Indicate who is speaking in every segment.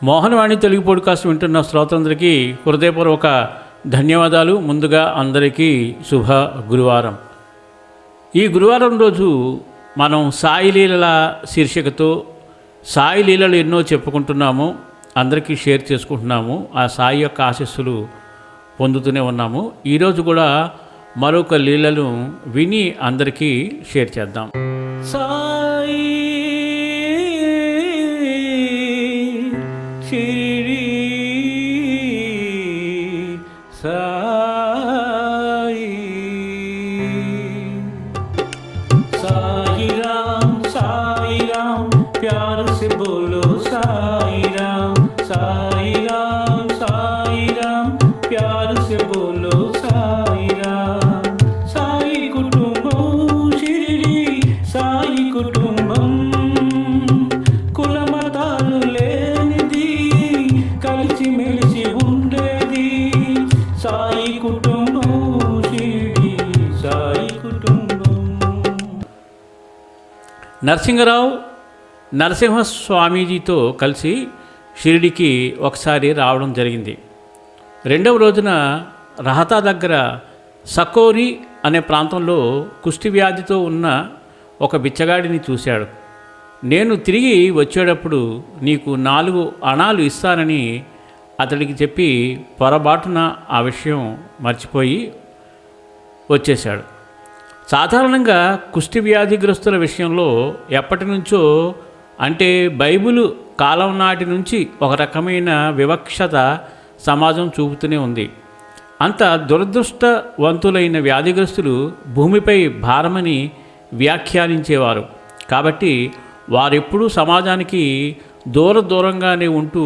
Speaker 1: Mohanavani Telugu podcast వింటున్న శ్రోతలందరికీ హృదయపూర్వక ధన్యవాదాలు. ముందుగా అందరికీ శుభ గురువారం. ఈ గురువారం రోజు మనం సాయి లీలల శీర్షికతో సాయి లీలలు ఎన్నో చెప్పుకుంటున్నాము, అందరికీ షేర్ చేసుకుంటున్నాము. ఆ సాయి యొక్క ఆశీస్సులు పొందుతూనే ఉన్నాము. ఈరోజు కూడా మరొక లీలలు విని అందరికీ షేర్ చేద్దాం. సాయి షిరిడి సాయి, సాయి రామ్ సాయి రామ్ ప్యాर से बोलो साई राम, साई राम साई राम प्यार से बोलो साई राम. साई कुटुंबम షిరిడి సాయి కుటుంబం, కులమతాలు లేనిది, కలిసి మెలిసి ఉండేది. సాయి కుటుంబం షిరిడి సాయి కుటుంబం. నరసింహరావు నరసింహస్వామీజీతో కలిసి షిరిడికి ఒకసారి రావడం జరిగింది. రెండవ రోజున రహతా దగ్గర సకోరి అనే ప్రాంతంలో కుష్టి వ్యాధితో ఉన్న ఒక బిచ్చగాడిని చూశాడు. నేను తిరిగి వచ్చేటప్పుడు నీకు 4 అణాలు ఇస్తానని అతడికి చెప్పి పొరబాటున ఆ విషయం మర్చిపోయి వచ్చేశాడు. సాధారణంగా కుష్టి వ్యాధిగ్రస్తుల విషయంలో ఎప్పటి నుంచో, అంటే బైబిలు కాలం నాటి నుంచి ఒక రకమైన వివక్షత సమాజం చూపుతూనే ఉంది. అంత దురదృష్టవంతులైన వ్యాధిగ్రస్తులు భూమిపై భారమని వ్యాఖ్యానించేవారు. కాబట్టి వారెప్పుడూ సమాజానికి దూరంగానే ఉంటూ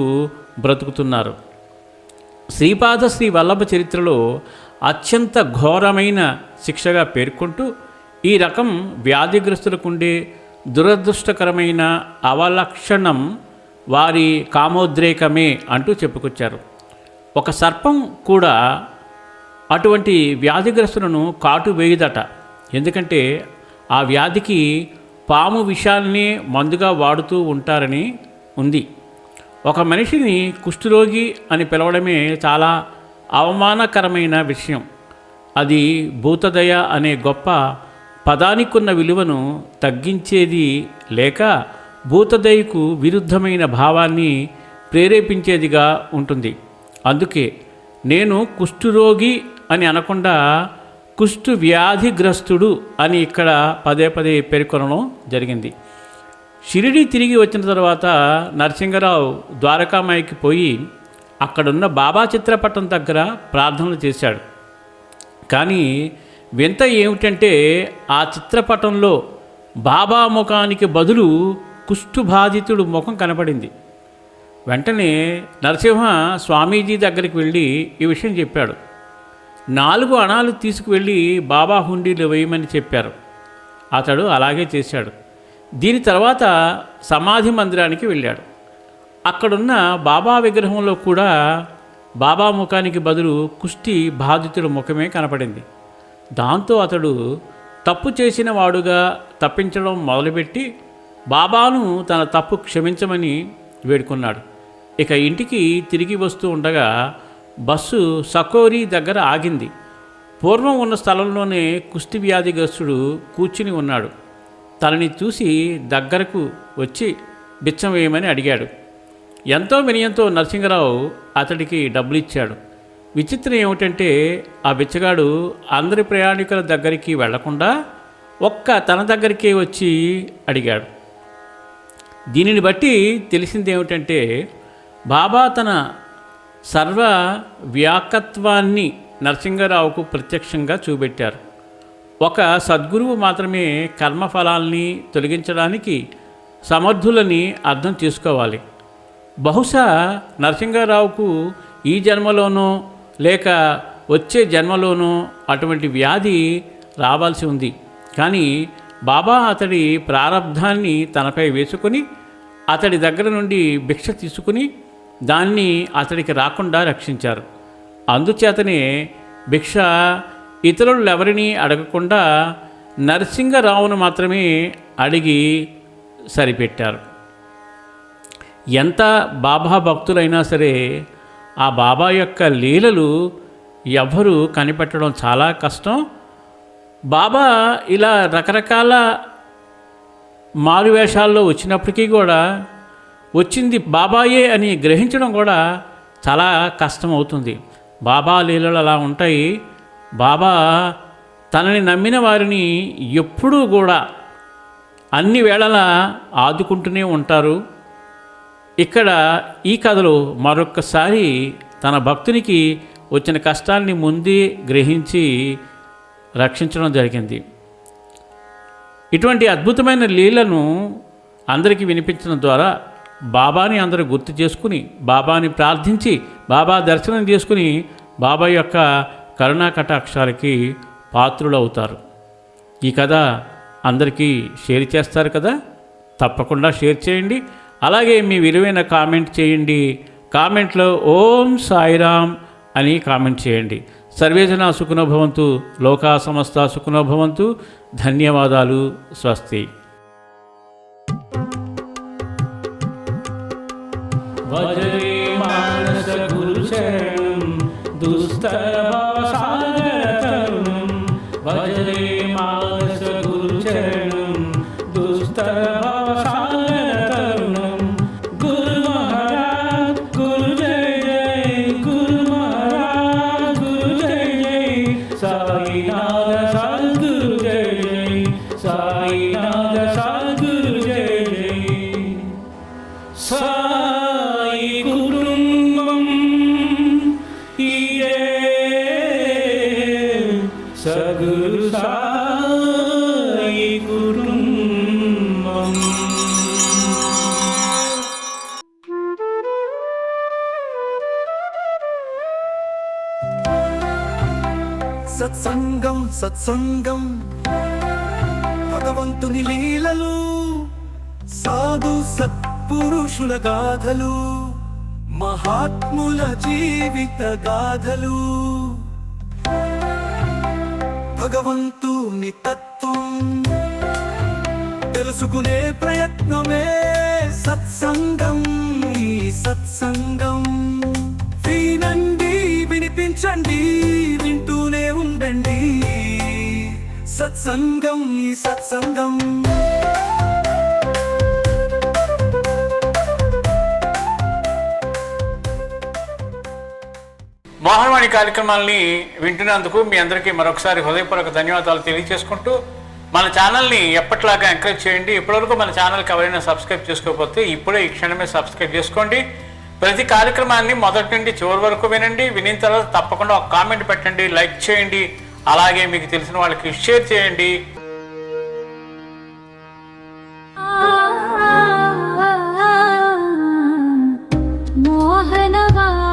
Speaker 1: బ్రతుకుతున్నారు. శ్రీపాద శ్రీ వల్లభ చరిత్రలో అత్యంత ఘోరమైన శిక్షగా పేర్కొంటూ ఈ రకం వ్యాధిగ్రస్తులకుండే దురదృష్టకరమైన అవలక్షణం వారి కామోద్రేకమే అంటూ చెప్పుకొచ్చారు. ఒక సర్పం కూడా అటువంటి వ్యాధిగ్రస్తులను కాటు వేయదట. ఎందుకంటే ఆ వ్యాధికి పాము విషాన్ని మందుగా వాడుతూ ఉంటారని ఉంది. ఒక మనిషిని కుష్ఠరోగి అని పిలవడమే చాలా అవమానకరమైన విషయం. అది భూతదయ అనే గొప్ప పదానికున్న విలువను తగ్గించేది, లేక భూతదయకు విరుద్ధమైన భావాన్ని ప్రేరేపించేదిగా ఉంటుంది. అందుకే నేను కుష్ఠరోగి అని అనకుండా కుష్ఠు వ్యాధిగ్రస్తుడు అని ఇక్కడ పదే పేర్కొనడం జరిగింది. షిరిడి తిరిగి వచ్చిన తర్వాత నరసింహరావు ద్వారకామాయికి పోయి అక్కడున్న బాబా చిత్రపటం దగ్గర ప్రార్థనలు చేశాడు. కానీ వింత ఏమిటంటే ఆ చిత్రపటంలో బాబా ముఖానికి బదులు కుష్ఠుబాధితుడు ముఖం కనపడింది. వెంటనే నరసింహ స్వామీజీ దగ్గరికి వెళ్ళి ఈ విషయం చెప్పాడు. 4 అణాలు తీసుకువెళ్ళి బాబా హుండీలు వేయమని చెప్పారు. అతడు అలాగే చేశాడు. దీని తర్వాత సమాధి మందిరానికి వెళ్ళాడు. అక్కడున్న బాబా విగ్రహంలో కూడా బాబా ముఖానికి బదులు కుష్టి బాధితుడి ముఖమే కనపడింది. దాంతో అతడు తప్పు చేసిన వాడుగా తప్పించడం మొదలుపెట్టి బాబాను తన తప్పు క్షమించమని వేడుకున్నాడు. ఇక ఇంటికి తిరిగి వస్తూ ఉండగా బస్సు సకోరి దగ్గర ఆగింది. పూర్వం ఉన్న స్థలంలోనే కుష్టి వ్యాధిగ్రస్తుడు కూర్చుని ఉన్నాడు. తనని చూసి దగ్గరకు వచ్చి బిచ్చం వేయమని అడిగాడు. ఎంతో వినయంతో నరసింహరావు అతడికి డబ్బులు ఇచ్చాడు. విచిత్రం ఏమిటంటే ఆ బిచ్చగాడు అందరి ప్రయాణికుల దగ్గరికి వెళ్లకుండా తన దగ్గరికే వచ్చి అడిగాడు. దీనిని బట్టి తెలిసిందేమిటంటే బాబా తన సర్వ వ్యాకత్వాన్ని నరసింహరావుకు ప్రత్యక్షంగా చూపెట్టారు. ఒక సద్గురువు మాత్రమే కర్మఫలాల్ని తొలగించడానికి సమర్థులని అర్థం చేసుకోవాలి. బహుశా నరసింహరావుకు ఈ జన్మలోనో లేక వచ్చే జన్మలోనో అటువంటి వ్యాధి రావాల్సి ఉంది. కానీ బాబా అతడి ప్రారబ్ధాన్ని తనపై వేసుకొని అతడి దగ్గర నుండి భిక్ష తీసుకుని దాన్ని అతడికి రాకుండా రక్షించారు. అందుచేతనే భిక్ష ఇతరులెవరినీ అడగకుండా నరసింహరావును మాత్రమే అడిగి సరిపెట్టారు. ఎంత బాబా భక్తులైనా సరే ఆ బాబా యొక్క లీలలు ఎవ్వరూ కనిపెట్టడం చాలా కష్టం. బాబా ఇలా రకరకాల మారువేషాల్లో వచ్చినప్పటికీ కూడా వచ్చింది బాబాయే అని గ్రహించడం కూడా చాలా కష్టం అవుతుంది. బాబా లీలలు అలా ఉంటాయి. బాబా తనని నమ్మిన వారిని ఎప్పుడూ కూడా అన్ని వేళలా ఆదుకుంటూనే ఉంటారు. ఇక్కడ ఈ కథలో మరొక్కసారి తన భక్తునికి వచ్చిన కష్టాన్ని ముందే గ్రహించి రక్షించడం జరిగింది. ఇటువంటి అద్భుతమైన లీలను అందరికీ వినిపించడం ద్వారా బాబాని అందరూ గుర్తు చేసుకుని, బాబాని ప్రార్థించి, బాబా దర్శనం చేసుకుని బాబా యొక్క కరుణా కటాక్షాలకి పాత్రులు అవుతారు. ఈ కథ అందరికీ షేర్ చేస్తారు కదా, తప్పకుండా షేర్ చేయండి. అలాగే మీ విలువైన కామెంట్ చేయండి. కామెంట్లో ఓం సాయిరామ్ అని కామెంట్ చేయండి. సర్వేజన సుఖినో భవంతు, లోకా సమస్త సుఖినో భవంతు. ధన్యవాదాలు. స్వస్తి. భజరే మానస గురు శరణం దుస్తర భాషాగరతరుణం. భజరే మానస గురు శరణం దుస్తర భాషాగరతరుణం. గురు మహారాజ్ గురు జయ జయ, గురు మహారాజ్ గురు జయ జయ, సాయినాథ సద్గురు జయ జయ, సాయినాథ సద్గురు జయ జయ. సాయి కుటుంబం ఇదే, సద్గురు సాయి కుటుంబం.
Speaker 2: సత్సంగం సత్సంగం భగవంతుని లీలలు, సాధు సత్పురుషుల గాథలు, మహాత్ముల జీవిత గాథలు. భగవంతుని తత్వం తెలుసుకునే ప్రయత్నమే సత్సంగం. ఈ సత్సంగం వినండి, వినిపించండి, వింటూనే ఉండండి. సత్సంగం ఈ సత్సంగం.
Speaker 1: మోహనవాణి కార్యక్రమాల్ని వింటున్నందుకు మీ అందరికీ మరొకసారి హృదయపూర్వక ధన్యవాదాలు తెలియజేసుకుంటూ, మన ఛానల్ని ఎప్పటిలాగా ఎంకరేజ్ చేయండి. ఇప్పటివరకు మన ఛానల్కి ఎవరైనా సబ్స్క్రైబ్ చేసుకోకపోతే ఇప్పుడే ఈ క్షణమే సబ్స్క్రైబ్ చేసుకోండి. ప్రతి కార్యక్రమాన్ని మొదటి నుండి చివరి వరకు వినండి. వినిన తర్వాత తప్పకుండా ఒక కామెంట్ పెట్టండి, లైక్ చేయండి, అలాగే మీకు తెలిసిన వాళ్ళకి షేర్ చేయండి.
Speaker 3: మోహనవాణి.